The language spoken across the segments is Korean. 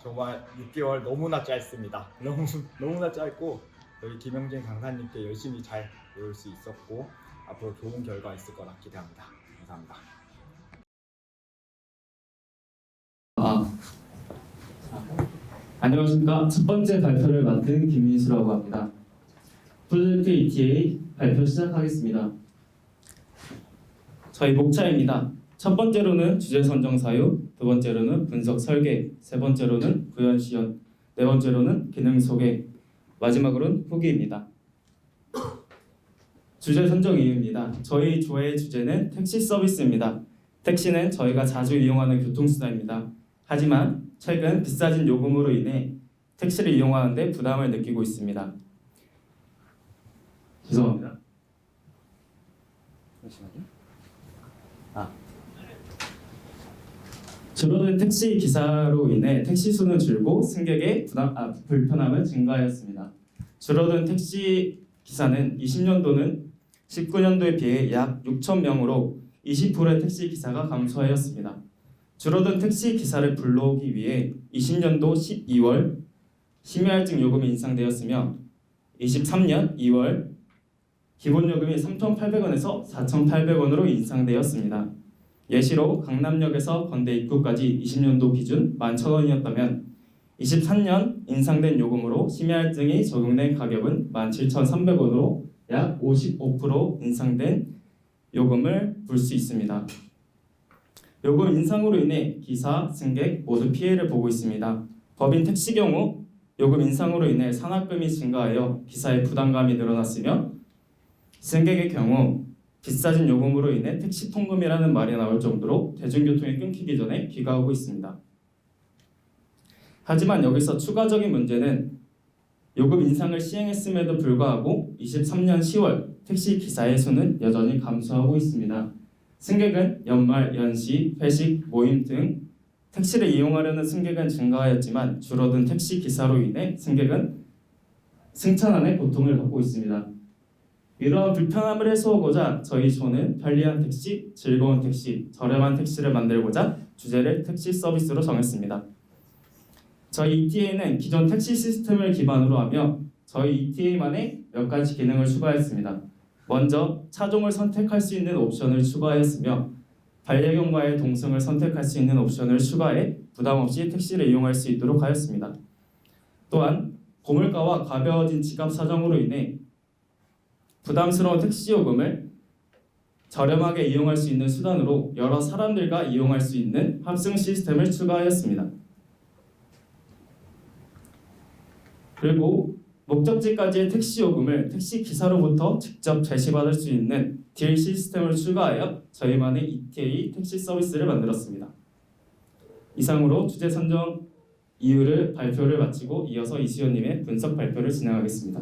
정말 6개월 너무나 짧습니다. 너무나 짧고 저희 김영진 강사님께 열심히 잘 배울 수 있었고 앞으로 좋은 결과 있을 거라 기대합니다. 감사합니다. 안녕하십니까. 첫 번째 발표를 맡은 김민수라고 합니다. 프로젝트 ETA 발표 시작하겠습니다. 저희 목차입니다. 첫 번째로는 주제 선정 사유, 두 번째로는 분석 설계, 세 번째로는 구현 시연, 네 번째로는 기능 소개, 마지막으로는 후기입니다. 주제 선정 이유입니다. 저희 조의 주제는 택시 서비스입니다. 택시는 저희가 자주 이용하는 교통수단입니다. 하지만 최근 비싸진 요금으로 인해 택시를 이용하는데 부담을 느끼고 있습니다. 죄송합니다. 잠시만요. 줄어든 택시 기사로 인해 택시 수는 줄고 승객의 불편함은 증가하였습니다. 줄어든 택시 기사는 20년도는 19년도에 비해 약 6천 명으로 20%의 택시 기사가 감소하였습니다. 줄어든 택시 기사를 불러오기 위해 20년도 12월 심야할증 요금이 인상되었으며 23년 2월 기본 요금이 3,800원에서 4,800원으로 인상되었습니다. 예시로 강남역에서 건대 입구까지 20년도 기준 11,000원이었다면 23년 인상된 요금으로 심야할증이 적용된 가격은 17,300원으로 약 55% 인상된 요금을 볼 수 있습니다. 요금 인상으로 인해 기사, 승객 모두 피해를 보고 있습니다. 법인 택시 경우 요금 인상으로 인해 산학금이 증가하여 기사의 부담감이 늘어났으며 승객의 경우 비싸진 요금으로 인해 택시 통금이라는 말이 나올 정도로 대중교통이 끊기기 전에 귀가하고 있습니다. 하지만 여기서 추가적인 문제는 요금 인상을 시행했음에도 불구하고 23년 10월 택시 기사의 수는 여전히 감소하고 있습니다. 승객은 연말, 연시, 회식, 모임 등 택시를 이용하려는 승객은 증가하였지만 줄어든 택시 기사로 인해 승객은 승차난의 고통을 받고 있습니다. 이러한 불편함을 해소하고자 저희 조는 편리한 택시, 즐거운 택시, 저렴한 택시를 만들고자 주제를 택시 서비스로 정했습니다. 저희 ETA는 기존 택시 시스템을 기반으로 하며 저희 ETA만의 몇 가지 기능을 추가했습니다. 먼저 차종을 선택할 수 있는 옵션을 추가하였으며 반려견과의 동승을 선택할 수 있는 옵션을 추가해 부담 없이 택시를 이용할 수 있도록 하였습니다. 또한 고물가와 가벼워진 지갑 사정으로 인해 부담스러운 택시 요금을 저렴하게 이용할 수 있는 수단으로 여러 사람들과 이용할 수 있는 합승 시스템을 추가하였습니다. 그리고 목적지까지의 택시 요금을 택시 기사로부터 직접 제시받을 수 있는 딜 시스템을 추가하여 저희만의 ETA 택시 서비스를 만들었습니다. 이상으로 주제 선정 이유를 발표를 마치고 이어서 이수연님의 분석 발표를 진행하겠습니다.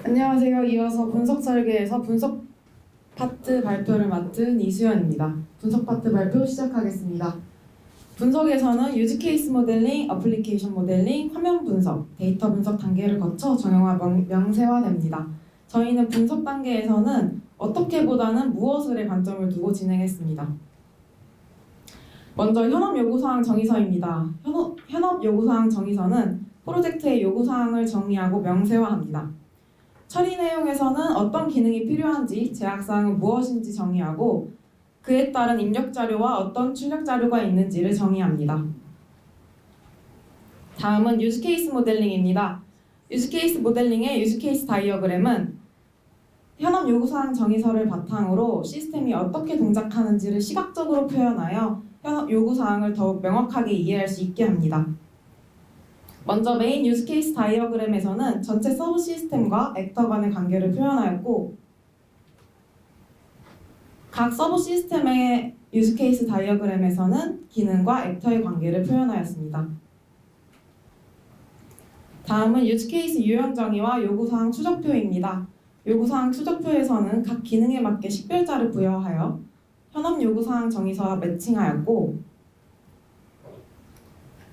안녕하세요. 이어서 분석 설계에서 분석 파트 발표를 맡은 이수연입니다. 분석 파트 발표 시작하겠습니다. 분석에서는 유즈 케이스 모델링, 어플리케이션 모델링, 화면 분석, 데이터 분석 단계를 거쳐 정형화 명세화됩니다. 저희는 분석 단계에서는 어떻게보다는 무엇을의 관점을 두고 진행했습니다. 먼저 현업 요구사항 정의서입니다. 현업 요구사항 정의서는 프로젝트의 요구사항을 정의하고 명세화합니다. 처리 내용에서는 어떤 기능이 필요한지, 제약사항은 무엇인지 정의하고 그에 따른 입력 자료와 어떤 출력 자료가 있는지를 정의합니다. 다음은 유즈 케이스 모델링입니다. 유즈 케이스 모델링의 유즈 케이스 다이어그램은 현업 요구사항 정의서를 바탕으로 시스템이 어떻게 동작하는지를 시각적으로 표현하여 현업 요구사항을 더욱 명확하게 이해할 수 있게 합니다. 먼저 메인 유즈 케이스 다이어그램에서는 전체 서브 시스템과 액터 간의 관계를 표현하였고 각 서브 시스템의 유즈 케이스 다이어그램에서는 기능과 액터의 관계를 표현하였습니다. 다음은 유즈 케이스 유형 정의와 요구사항 추적표입니다. 요구사항 추적표에서는 각 기능에 맞게 식별자를 부여하여 현업 요구사항 정의서와 매칭하였고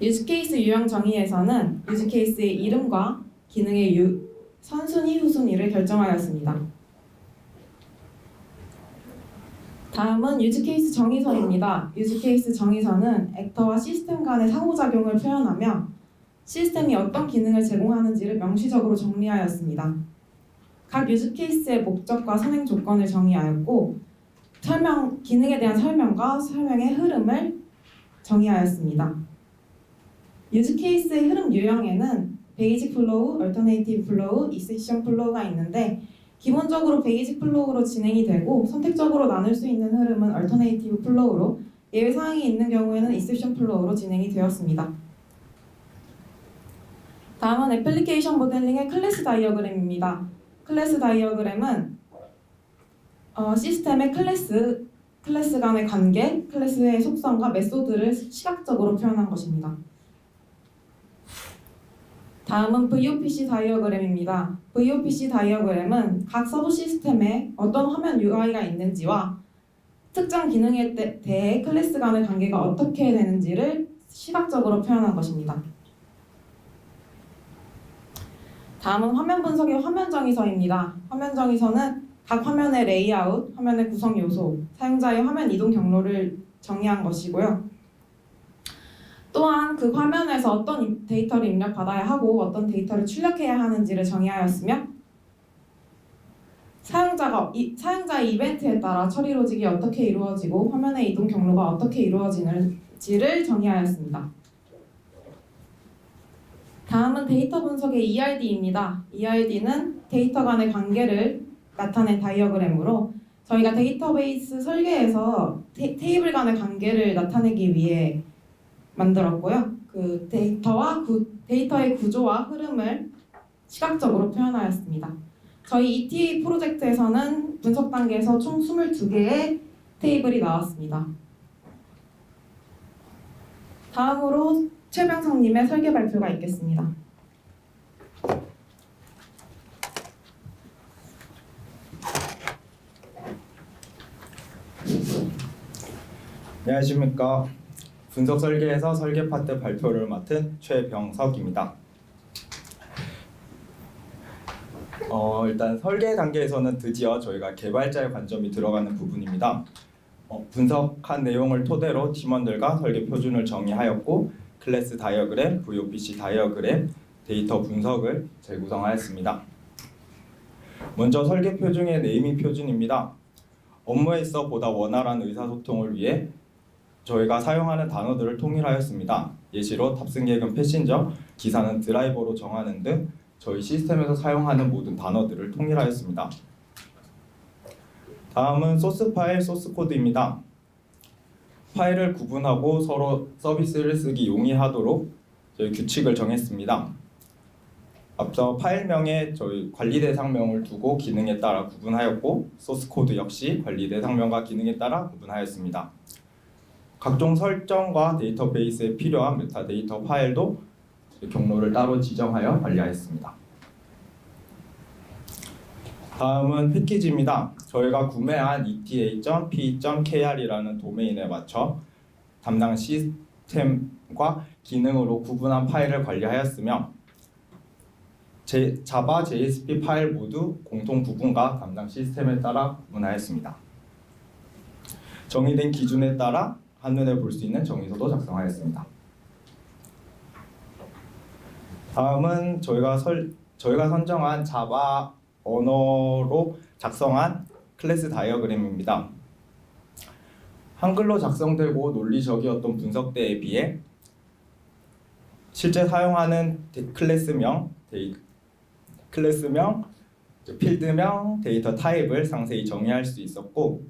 유즈케이스 유형 정의에서는 유즈케이스의 이름과 기능의 선순위, 후순위를 결정하였습니다. 다음은 유즈케이스 정의서입니다. 유즈케이스 정의서는 액터와 시스템 간의 상호작용을 표현하며 시스템이 어떤 기능을 제공하는지를 명시적으로 정리하였습니다. 각 유즈케이스의 목적과 선행 조건을 정의하였고 기능에 대한 설명과 설명의 흐름을 정의하였습니다. 유즈케이스의 흐름 유형에는 베이직 플로우, 얼터네이티브 플로우, 익셉션 플로우가 있는데 기본적으로 베이직 플로우로 진행이 되고 선택적으로 나눌 수 있는 흐름은 얼터네이티브 플로우로 예외 사항이 있는 경우에는 익셉션 플로우로 진행이 되었습니다. 다음은 애플리케이션 모델링의 클래스 다이어그램입니다. 클래스 다이어그램은 시스템의 클래스 간의 관계, 클래스의 속성과 메소드를 시각적으로 표현한 것입니다. 다음은 VOPC 다이어그램입니다. VOPC 다이어그램은 각 서브 시스템에 어떤 화면 UI가 있는지와 특정 기능에 대해 클래스 간의 관계가 어떻게 되는지를 시각적으로 표현한 것입니다. 다음은 화면 분석의 화면 정의서입니다. 화면 정의서는 각 화면의 레이아웃, 화면의 구성 요소, 사용자의 화면 이동 경로를 정의한 것이고요. 또한 그 화면에서 어떤 데이터를 입력받아야 하고 어떤 데이터를 출력해야 하는지를 정의하였으며 사용자의 이벤트에 따라 처리 로직이 어떻게 이루어지고 화면의 이동 경로가 어떻게 이루어지는지를 정의하였습니다. 다음은 데이터 분석의 ERD입니다. ERD는 데이터 간의 관계를 나타낸 다이어그램으로 저희가 데이터베이스 설계에서 테이블 간의 관계를 나타내기 위해 만들었고요. 그 데이터의 구조와 흐름을 시각적으로 표현하였습니다. 저희 ETA 프로젝트에서는 분석 단계에서 총 22개의 테이블이 나왔습니다. 다음으로 최병성님의 설계 발표가 있겠습니다. 안녕하십니까. 분석 설계에서 설계 파트 발표를 맡은 최병석입니다. 일단 설계 단계에서는 드디어 저희가 개발자의 관점이 들어가는 부분입니다. 분석한 내용을 토대로 팀원들과 설계 표준을 정의하였고 클래스 다이어그램, VOPC 다이어그램, 데이터 분석을 재구성하였습니다. 먼저 설계 표준의 네이밍 표준입니다. 업무에 있어 보다 원활한 의사소통을 위해 저희가 사용하는 단어들을 통일하였습니다. 예시로 탑승객은 패신저, 기사는 드라이버로 정하는 등 저희 시스템에서 사용하는 모든 단어들을 통일하였습니다. 다음은 소스 파일, 소스 코드입니다. 파일을 구분하고 서로 서비스를 쓰기 용이하도록 저희 규칙을 정했습니다. 앞서 파일명에 저희 관리 대상명을 두고 기능에 따라 구분하였고 소스 코드 역시 관리 대상명과 기능에 따라 구분하였습니다. 각종 설정과 데이터베이스에 필요한 메타데이터 파일도 경로를 따로 지정하여 관리하였습니다. 다음은 패키지입니다. 저희가 구매한 eta.p.kr이라는 도메인에 맞춰 담당 시스템과 기능으로 구분한 파일을 관리하였으며 자바, JSP 파일 모두 공통 구분과 담당 시스템에 따라 구분하였습니다. 정의된 기준에 따라 한눈에 볼 수 있는 정의서도 작성하였습니다. 다음은 저희가 선정한 자바 언어로 작성한 클래스 다이어그램입니다. 한글로 작성되고 논리적이었던 분석대에 비해 실제 사용하는 클래스명, 필드명, 데이터 타입을 상세히 정의할 수 있었고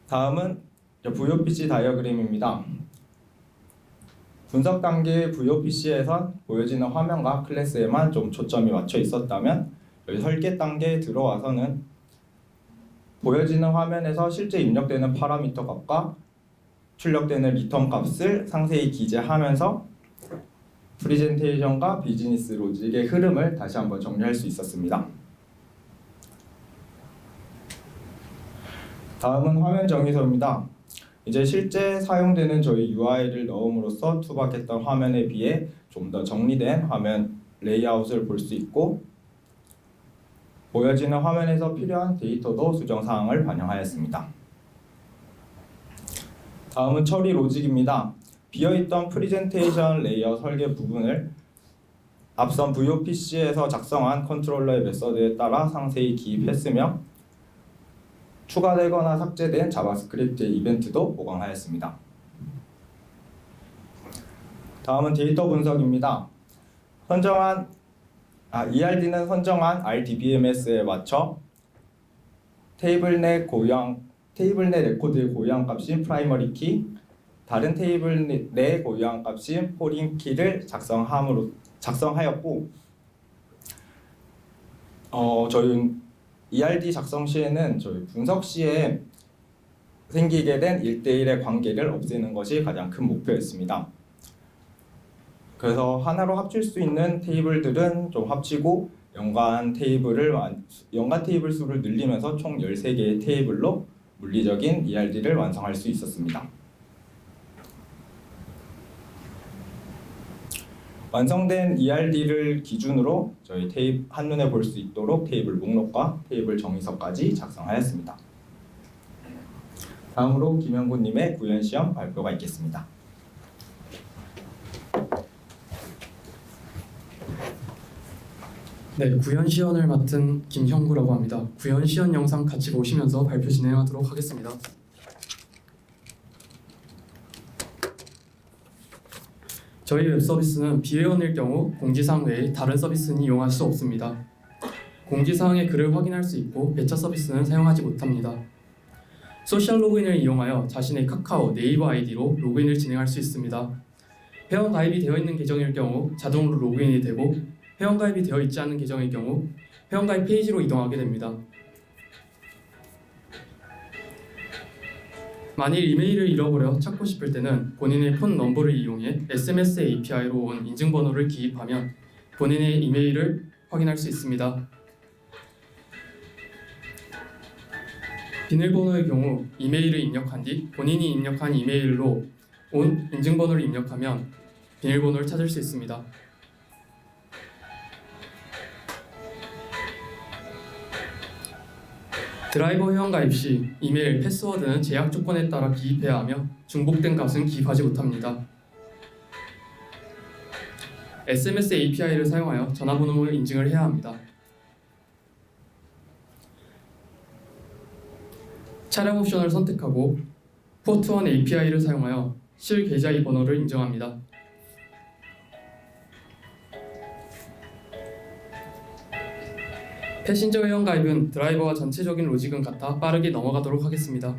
다음은 VOPC 다이어그램입니다. 분석 단계의 VOPC에선 보여지는 화면과 클래스에만 좀 초점이 맞춰 있었다면 여기 설계 단계에 들어와서는 보여지는 화면에서 실제 입력되는 파라미터 값과 출력되는 리턴 값을 상세히 기재하면서 프리젠테이션과 비즈니스 로직의 흐름을 다시 한번 정리할 수 있었습니다. 다음은 화면 정의서입니다. 이제 실제 사용되는 저희 UI를 넣음으로써 투박했던 화면에 비해 좀 더 정리된 화면 레이아웃을 볼 수 있고 보여지는 화면에서 필요한 데이터도 수정 사항을 반영하였습니다. 다음은 처리 로직입니다. 비어있던 프레젠테이션 레이어 설계 부분을 앞선 VOPC에서 작성한 컨트롤러의 메서드에 따라 상세히 기입했으며 추가되거나 삭제된 자바스크립트의 이벤트도 보강하였습니다. 다음은 데이터 분석입니다. ERD는 선정한 RDBMS에 맞춰 테이블 내 레코드의 고유한 값인 프라이머리 키, 다른 테이블 내 고유한 값인 포린 키를 작성하였고, 저희 ERD 작성 시에는 저희 분석 시에 생기게 된 1대1의 관계를 없애는 것이 가장 큰 목표였습니다. 그래서 하나로 합칠 수 있는 테이블들은 좀 합치고 연관 테이블 수를 늘리면서 총 13개의 테이블로 물리적인 ERD를 완성할 수 있었습니다. 완성된 ERD를 기준으로 저희 한눈에 볼 수 있도록 테이블 목록과 테이블 정의서까지 작성하였습니다. 다음으로 김영구님의 구현시험 발표가 있겠습니다. 네, 구현시연을 맡은 김형구라고 합니다. 구현시연 영상 같이 보시면서 발표 진행하도록 하겠습니다. 저희 웹 서비스는 비회원일 경우 공지사항 외에 다른 서비스는 이용할 수 없습니다. 공지사항의 글을 확인할 수 있고 배차 서비스는 사용하지 못합니다. 소셜 로그인을 이용하여 자신의 카카오, 네이버 아이디로 로그인을 진행할 수 있습니다. 회원 가입이 되어 있는 계정일 경우 자동으로 로그인이 되고 회원 가입이 되어 있지 않은 계정의 경우 회원 가입 페이지로 이동하게 됩니다. 만일 이메일을 잃어버려 찾고 싶을 때는 본인의 폰 넘버를 이용해 SMS API로 온 인증번호를 기입하면 본인의 이메일을 확인할 수 있습니다. 비밀번호의 경우 이메일을 입력한 뒤 본인이 입력한 이메일로 온 인증번호를 입력하면 비밀번호를 찾을 수 있습니다. 드라이버 회원가입 시 이메일, 패스워드는 제약 조건에 따라 기입해야 하며 중복된 값은 기입하지 못합니다. SMS API를 사용하여 전화번호를 인증을 해야 합니다. 차량 옵션을 선택하고 포트1 API를 사용하여 실 계좌의 번호를 인정합니다. 패신저 회원 가입은 드라이버와 전체적인 로직은 같아 빠르게 넘어가도록 하겠습니다.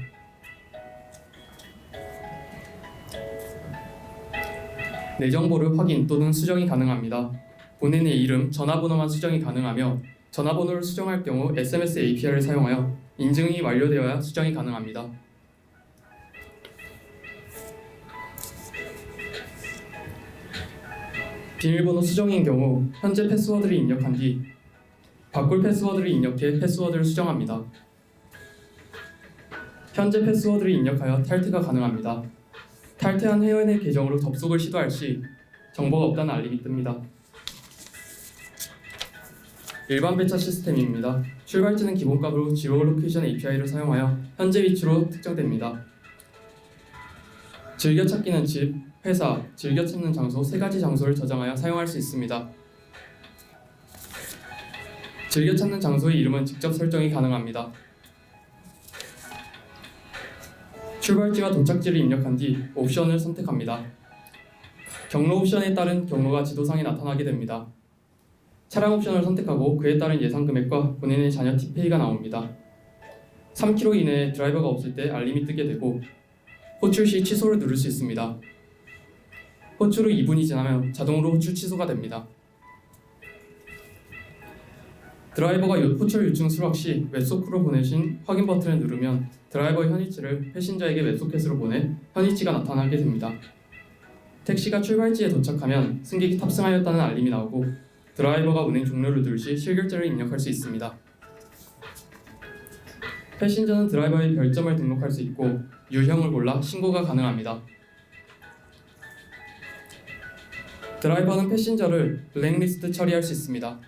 내 정보를 확인 또는 수정이 가능합니다. 본인의 이름, 전화번호만 수정이 가능하며 전화번호를 수정할 경우 SMS API를 사용하여 인증이 완료되어야 수정이 가능합니다. 비밀번호 수정인 경우 현재 패스워드를 입력한 뒤 바꿀 패스워드를 입력해 패스워드를 수정합니다. 현재 패스워드를 입력하여 탈퇴가 가능합니다. 탈퇴한 회원의 계정으로 접속을 시도할 시 정보가 없다는 알림이 뜹니다. 일반 배차 시스템입니다. 출발지는 기본값으로 지오로케이션 API를 사용하여 현재 위치로 특정됩니다. 즐겨찾기는 집, 회사, 즐겨찾는 장소 3가지 장소를 저장하여 사용할 수 있습니다. 즐겨찾는 장소의 이름은 직접 설정이 가능합니다. 출발지와 도착지를 입력한 뒤 옵션을 선택합니다. 경로 옵션에 따른 경로가 지도상에 나타나게 됩니다. 차량 옵션을 선택하고 그에 따른 예상 금액과 본인의 자녀 티페이가 나옵니다. 3km 이내에 드라이버가 없을 때 알림이 뜨게 되고 호출 시 취소를 누를 수 있습니다. 호출 후 2분이 지나면 자동으로 호출 취소가 됩니다. 드라이버가 호출 요청 수락 시 웹소크로 보내신 확인 버튼을 누르면 드라이버의 현위치를 패신저에게 웹소켓으로 보내 현위치가 나타나게 됩니다. 택시가 출발지에 도착하면 승객이 탑승하였다는 알림이 나오고 드라이버가 운행 종료를 누를 시 실결제를 입력할 수 있습니다. 패신저는 드라이버의 별점을 등록할 수 있고 유형을 골라 신고가 가능합니다. 드라이버는 패신저를 블랙리스트 처리할 수 있습니다.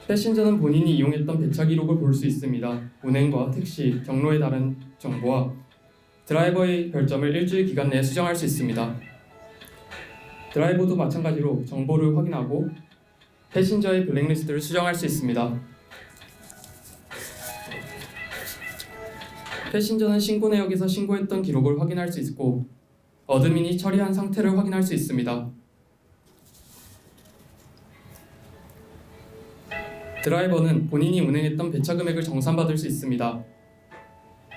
패신저는 본인이 이용했던 배차 기록을 볼 수 있습니다. 운행과 택시, 경로에 따른 정보와 드라이버의 별점을 일주일 기간 내에 수정할 수 있습니다. 드라이버도 마찬가지로 정보를 확인하고 패신저의 블랙리스트를 수정할 수 있습니다. 패신저는 신고 내역에서 신고했던 기록을 확인할 수 있고 어드민이 처리한 상태를 확인할 수 있습니다. 드라이버는 본인이 운행했던 배차 금액을 정산받을 수 있습니다.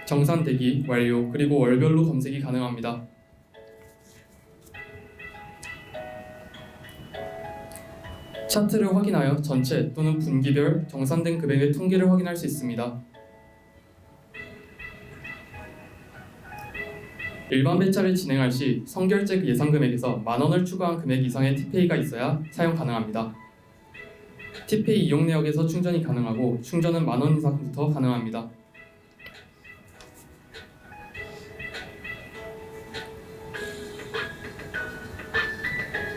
정산 대기, 완료, 그리고 월별로 검색이 가능합니다. 차트를 확인하여 전체 또는 분기별 정산된 금액의 통계를 확인할 수 있습니다. 일반 배차를 진행할 시 선결제 예상 금액에서 10,000원을 추가한 금액 이상의 티페이가 있어야 사용 가능합니다. 티페이 이용 내역에서 충전이 가능하고 충전은 10,000원 이상부터 가능합니다.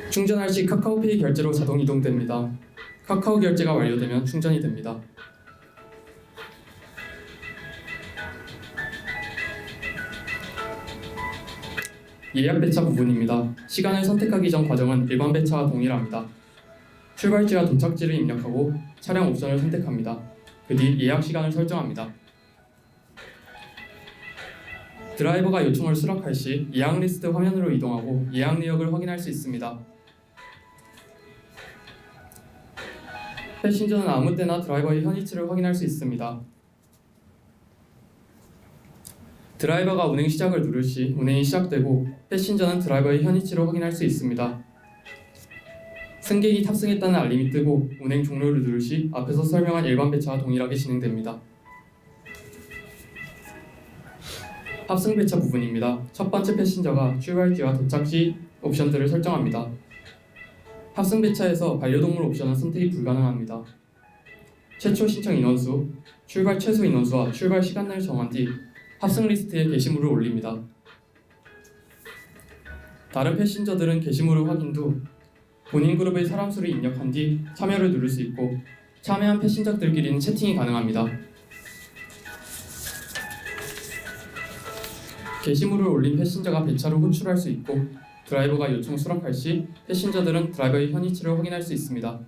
충전할 시 카카오페이 결제로 자동 이동됩니다. 카카오 결제가 완료되면 충전이 됩니다. 예약 배차 부분입니다. 시간을 선택하기 전 과정은 일반 배차와 동일합니다. 출발지와 도착지를 입력하고 차량 옵션을 선택합니다. 그 뒤 예약 시간을 설정합니다. 드라이버가 요청을 수락할 시 예약 리스트 화면으로 이동하고 예약 내역을 확인할 수 있습니다. 패신저는 아무 때나 드라이버의 현위치를 확인할 수 있습니다. 드라이버가 운행 시작을 누를 시 운행이 시작되고 패신저는 드라이버의 현위치를 확인할 수 있습니다. 승객이 탑승했다는 알림이 뜨고 운행 종료를 누를 시 앞에서 설명한 일반 배차와 동일하게 진행됩니다. 합승 배차 부분입니다. 첫 번째 패신저가 출발지와 도착지 옵션들을 설정합니다. 합승 배차에서 반려동물 옵션은 선택이 불가능합니다. 최초 신청 인원수, 출발 최소 인원수와 출발 시간을 정한 뒤 합승 리스트에 게시물을 올립니다. 다른 패신저들은 게시물을 확인 후 본인 그룹의 사람 수를 입력한 뒤 참여를 누를 수 있고 참여한 패신저들끼리는 채팅이 가능합니다. 게시물을 올린 패신저가 배차로 호출할 수 있고 드라이버가 요청 수락할 시 패신저들은 드라이버의 현위치를 확인할 수 있습니다.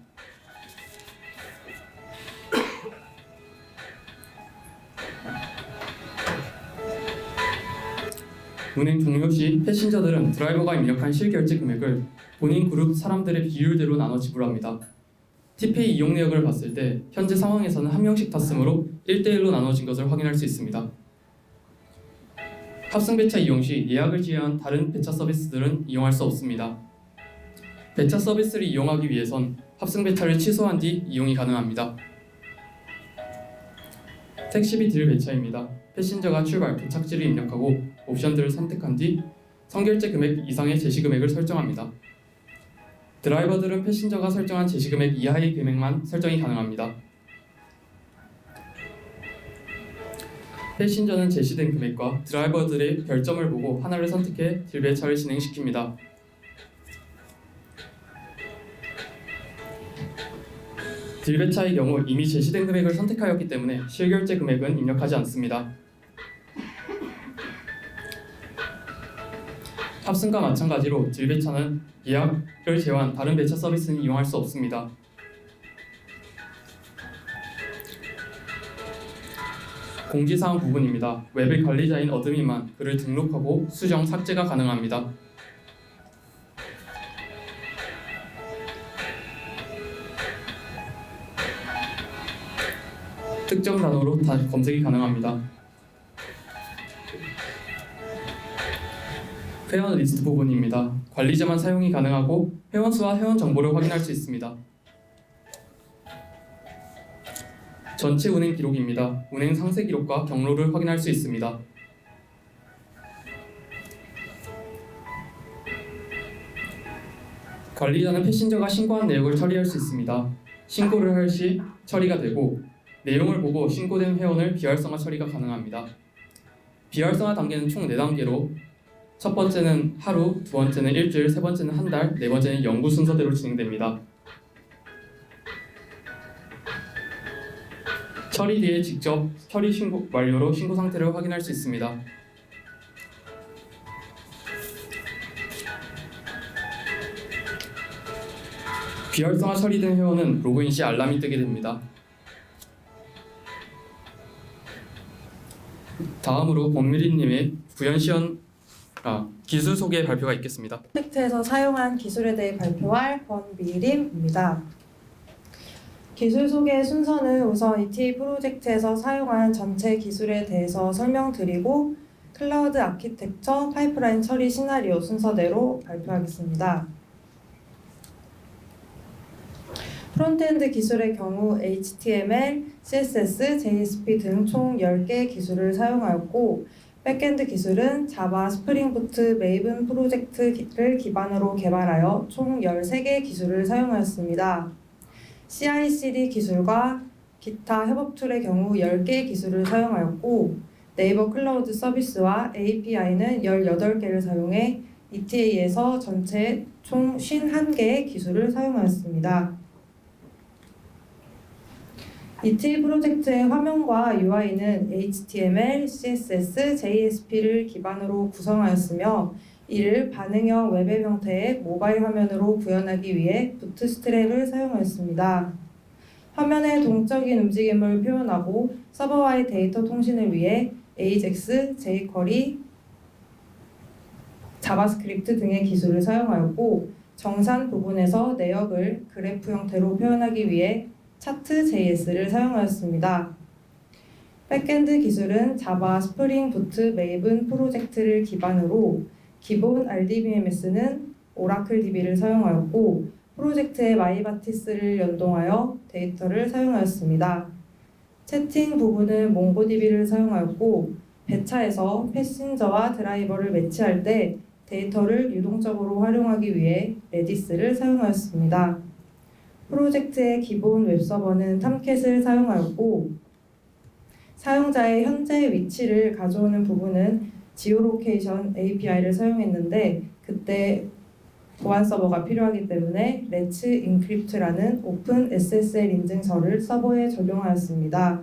운행 종료 시 패신저들은 드라이버가 입력한 실결제 금액을 본인 그룹 사람들의 비율대로 나눠 지불합니다. 티페이 이용 내역을 봤을 때 현재 상황에서는 한 명씩 탔으므로 1대1로 나눠진 것을 확인할 수 있습니다. 합승 배차 이용 시 예약을 제외한 다른 배차 서비스들은 이용할 수 없습니다. 배차 서비스를 이용하기 위해선 합승 배차를 취소한 뒤 이용이 가능합니다. 택시비 딜 배차입니다. 패신저가 출발, 도착지를 입력하고 옵션들을 선택한 뒤 선결제 금액 이상의 제시 금액을 설정합니다. 드라이버들은 패신저가 설정한 제시 금액 이하의 금액만 설정이 가능합니다. 패신저는 제시된 금액과 드라이버들의 별점을 보고 하나를 선택해 딜 배차를 진행시킵니다. 딜 배차의 경우 이미 제시된 금액을 선택하였기 때문에 실결제 금액은 입력하지 않습니다. 합승과 마찬가지로 딜 배차는 예약을 제외한 다른 배차 서비스는 이용할 수 없습니다. 공지사항 부분입니다. 웹의 관리자인 어드민만 글을 등록하고 수정, 삭제가 가능합니다. 특정 단어로 다 검색이 가능합니다. 회원 리스트 부분입니다. 관리자만 사용이 가능하고 회원 수와 회원 정보를 확인할 수 있습니다. 전체 운행 기록입니다. 운행 상세 기록과 경로를 확인할 수 있습니다. 관리자는 패신저가 신고한 내역을 처리할 수 있습니다. 신고를 할 시 처리가 되고 내용을 보고 신고된 회원을 비활성화 처리가 가능합니다. 비활성화 단계는 총 4단계로 첫 번째는 하루, 두 번째는 일주일, 세 번째는 한 달, 네 번째는 연구 순서대로 진행됩니다. 처리 뒤에 직접 처리 신고 완료로 신고 상태를 확인할 수 있습니다. 비활성화 처리된 회원은 로그인 시 알람이 뜨게 됩니다. 다음으로 권미리님의 기술 소개 발표가 있겠습니다. 프로젝트에서 사용한 기술에 대해 발표할 권미림입니다. 기술 소개 순서는 우선 ETA 프로젝트에서 사용한 전체 기술에 대해서 설명드리고 클라우드 아키텍처 파이프라인 처리 시나리오 순서대로 발표하겠습니다. 프론트엔드 기술의 경우 HTML, CSS, JSP 등 총 10개의 기술을 사용하였고 백엔드 기술은 자바, 스프링 부트, 메이븐 프로젝트를 기반으로 개발하여 총 13개의 기술을 사용하였습니다. CI/CD 기술과 기타 협업 툴의 경우 10개의 기술을 사용하였고 네이버 클라우드 서비스와 API는 18개를 사용해 ETA에서 전체 총 51개의 기술을 사용하였습니다. ETA 프로젝트의 화면과 UI는 HTML, CSS, JSP를 기반으로 구성하였으며 이를 반응형 웹앱 형태의 모바일 화면으로 구현하기 위해 부트스트랩을 사용하였습니다. 화면의 동적인 움직임을 표현하고 서버와의 데이터 통신을 위해 AJAX, jQuery, 자바스크립트 등의 기술을 사용하였고 정산 부분에서 내역을 그래프 형태로 표현하기 위해 차트.js를 사용하였습니다. 백엔드 기술은 자바, 스프링 부트, 메이븐 프로젝트를 기반으로 기본 RDBMS는 오라클 DB를 사용하였고 프로젝트의 마이바티스를 연동하여 데이터를 사용하였습니다. 채팅 부분은 몽고DB를 사용하였고 배차에서 패신저와 드라이버를 매치할 때 데이터를 유동적으로 활용하기 위해 레디스를 사용하였습니다. 프로젝트의 기본 웹서버는 탐캣을 사용하였고 사용자의 현재 위치를 가져오는 부분은 지오로케이션 API를 사용했는데 그때 보안 서버가 필요하기 때문에 레츠 인크립트라는 오픈 SSL 인증서를 서버에 적용하였습니다.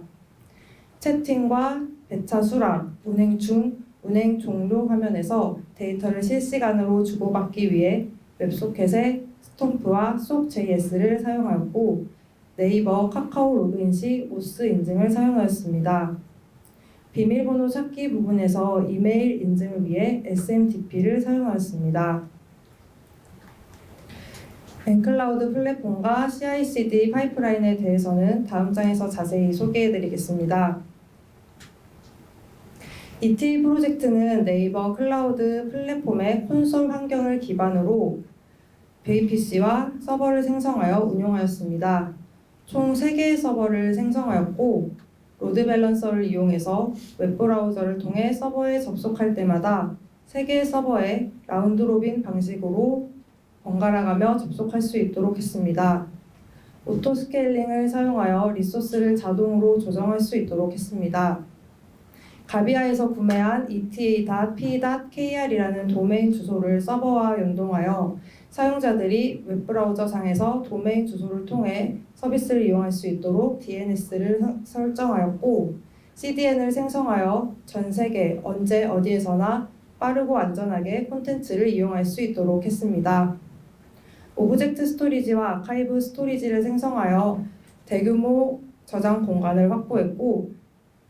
채팅과 배차 수락, 운행 중, 운행 종료 화면에서 데이터를 실시간으로 주고받기 위해 웹소켓에 스톰프와 SOAP.js를 사용하였고 네이버, 카카오 로그인 시 OS 인증을 사용하였습니다. 비밀번호 찾기 부분에서 이메일 인증을 위해 SMTP를 사용하였습니다. 엔클라우드 플랫폼과 CI/CD 파이프라인에 대해서는 다음 장에서 자세히 소개해드리겠습니다. ETA 프로젝트는 네이버 클라우드 플랫폼의 콘솔 환경을 기반으로 VPC와 서버를 생성하여 운용하였습니다. 총 3개의 서버를 생성하였고 로드 밸런서를 이용해서 웹브라우저를 통해 서버에 접속할 때마다 3개의 서버에 라운드 로빈 방식으로 번갈아가며 접속할 수 있도록 했습니다. 오토 스케일링을 사용하여 리소스를 자동으로 조정할 수 있도록 했습니다. 가비아에서 구매한 eta.p.kr이라는 도메인 주소를 서버와 연동하여 사용자들이 웹브라우저 상에서 도메인 주소를 통해 서비스를 이용할 수 있도록 DNS를 설정하였고 CDN을 생성하여 전 세계 언제 어디에서나 빠르고 안전하게 콘텐츠를 이용할 수 있도록 했습니다. 오브젝트 스토리지와 아카이브 스토리지를 생성하여 대규모 저장 공간을 확보했고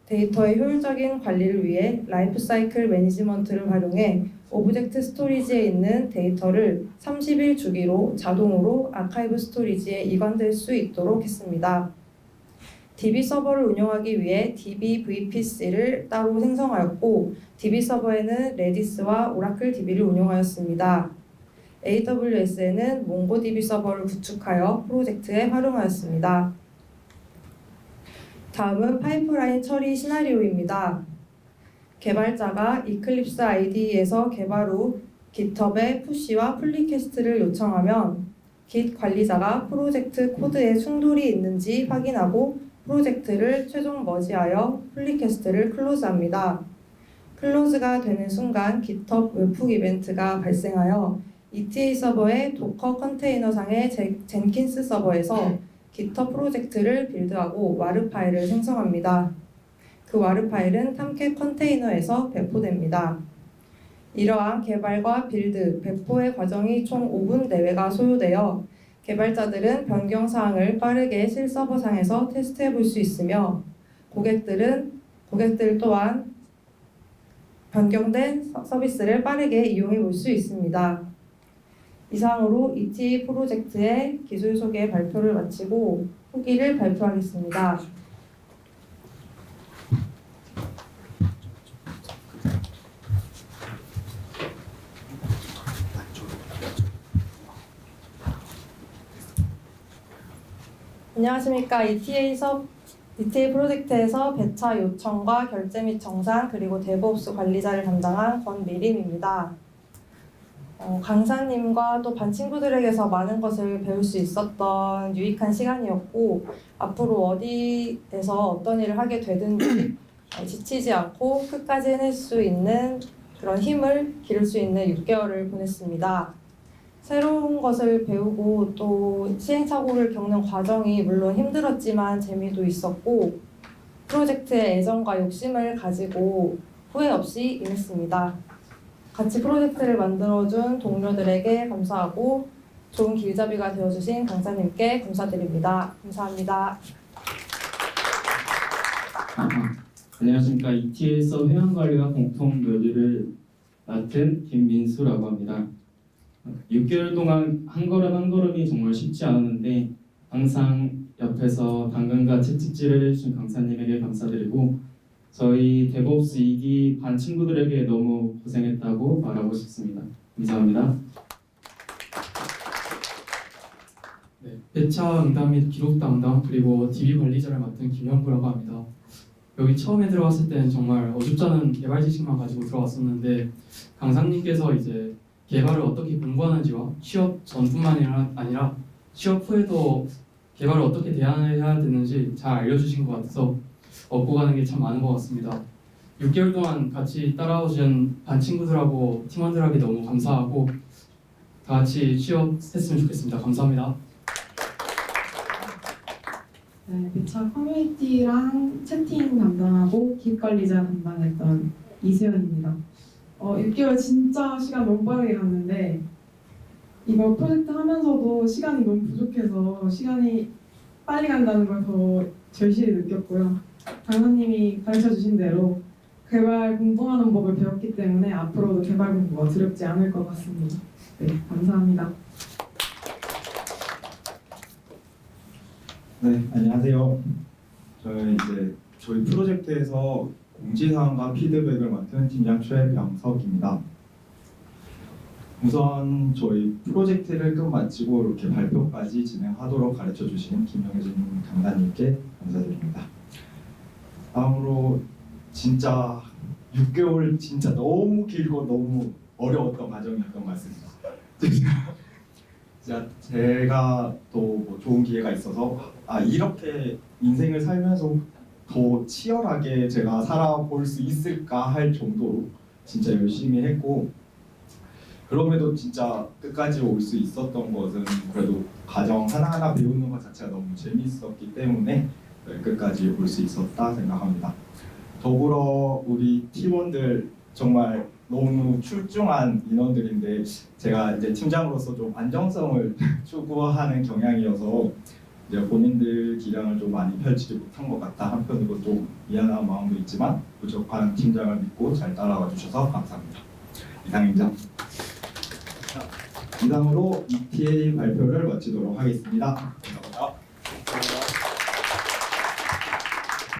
데이터의 효율적인 관리를 위해 라이프 사이클 매니지먼트를 활용해 오브젝트 스토리지에 있는 데이터를 30일 주기로 자동으로 아카이브 스토리지에 이관될 수 있도록 했습니다. DB 서버를 운영하기 위해 DB VPC를 따로 생성하였고 DB 서버에는 레디스와 오라클 DB를 운영하였습니다. AWS에는 몽고DB 서버를 구축하여 프로젝트에 활용하였습니다. 다음은 파이프라인 처리 시나리오입니다. 개발자가 이클립스 IDE에서 개발 후 GitHub에 푸시와 풀리캐스트를 요청하면 Git 관리자가 프로젝트 코드에 충돌이 있는지 확인하고 프로젝트를 최종 머지하여 풀리캐스트를 클로즈합니다. 클로즈가 되는 순간 GitHub 웹훅 이벤트가 발생하여 ETA 서버의 도커 컨테이너 상의 젠킨스 서버에서 기터 프로젝트를 빌드하고 와르 파일을 생성합니다. 그 와르 파일은 탐캣 컨테이너에서 배포됩니다. 이러한 개발과 빌드, 배포의 과정이 총 5분 내외가 소요되어 개발자들은 변경 사항을 빠르게 실서버상에서 테스트해 볼 수 있으며 고객들 또한 변경된 서비스를 빠르게 이용해 볼 수 있습니다. 이상으로 ETA 프로젝트의 기술 소개 발표를 마치고 후기를 발표하겠습니다. 안녕하십니까. ETA 프로젝트에서 배차 요청과 결제 및 정산 그리고 데브옵스 관리자를 담당한 권미림입니다. 강사님과 또 반 친구들에게서 많은 것을 배울 수 있었던 유익한 시간이었고 앞으로 어디에서 어떤 일을 하게 되든지 지치지 않고 끝까지 해낼 수 있는 그런 힘을 기를 수 있는 6개월을 보냈습니다. 새로운 것을 배우고 또 시행착오를 겪는 과정이 물론 힘들었지만 재미도 있었고 프로젝트에 애정과 욕심을 가지고 후회 없이 임했습니다. 같이 프로젝트를 만들어준 동료들에게 감사하고 좋은 길잡이가 되어주신 강사님께 감사드립니다. 감사합니다. 안녕하십니까. ETA에서 회원관리와 공통 묘지를 맡은 김민수라고 합니다. 6개월 동안 한 걸음 한 걸음이 정말 쉽지 않았는데 항상 옆에서 당근과 채찍질을 해주신 강사님에게 감사드리고 저희 데브옵스 2기 반 친구들에게 너무 고생했다고 말하고 싶습니다. 감사합니다. 네, 배차 응답 및 기록 담당 그리고 DB 관리자를 맡은 김현구라고 합니다. 여기 처음에 들어왔을 때는 정말 어줍지 않은 개발 지식만 가지고 들어왔었는데 강사님께서 이제 개발을 어떻게 공부하는지와 취업 전뿐만이 아니라 취업 후에도 개발을 어떻게 대안해야 되는지 잘 알려주신 것 같아서 얻고 가는 게 참 많은 것 같습니다. 6개월 동안 같이 따라오신 반 친구들하고 팀원들에게 너무 감사하고 다 같이 취업했으면 좋겠습니다. 감사합니다. 네, 배차 커뮤니티랑 채팅 담당하고 기획 관리자 담당했던 이세연입니다. 6개월 진짜 시간 너무 빠르게 갔는데 이거 프로젝트 하면서도 시간이 너무 부족해서 시간이 빨리 간다는 걸 더 절실히 느꼈고요. 강사님이 가르쳐주신 대로 개발 공부하는 법을 배웠기 때문에 앞으로도 개발 공부가 두렵지 않을 것 같습니다. 네, 감사합니다. 네, 안녕하세요. 저는 이제 저희 프로젝트에서 공지사항과 피드백을 맡은 팀장 최병석입니다. 우선 저희 프로젝트를 끝 마치고 이렇게 발표까지 진행하도록 가르쳐주신 김영진 강사님께 감사드립니다. 다음으로 진짜 6개월 진짜 너무 길고 너무 어려웠던 과정이었던 것 같습니다. 진짜 제가 또 뭐 좋은 기회가 있어서 이렇게 인생을 살면서 더 치열하게 제가 살아볼 수 있을까 할 정도로 진짜 열심히 했고 그럼에도 진짜 끝까지 올 수 있었던 것은 그래도 과정 하나하나 배우는 것 자체가 너무 재미있었기 때문에 끝까지 올 수 있었다 생각합니다. 더불어 우리 팀원들 정말 너무 출중한 인원들인데 제가 이제 팀장으로서 좀 안정성을 추구하는 경향이어서 이제 본인들 기량을 좀 많이 펼치지 못한 것 같다. 한편으로 좀 미안한 마음도 있지만 부족한 팀장을 믿고 잘 따라와 주셔서 감사합니다. 이상입니다. 이상으로 ETA 발표를 마치도록 하겠습니다.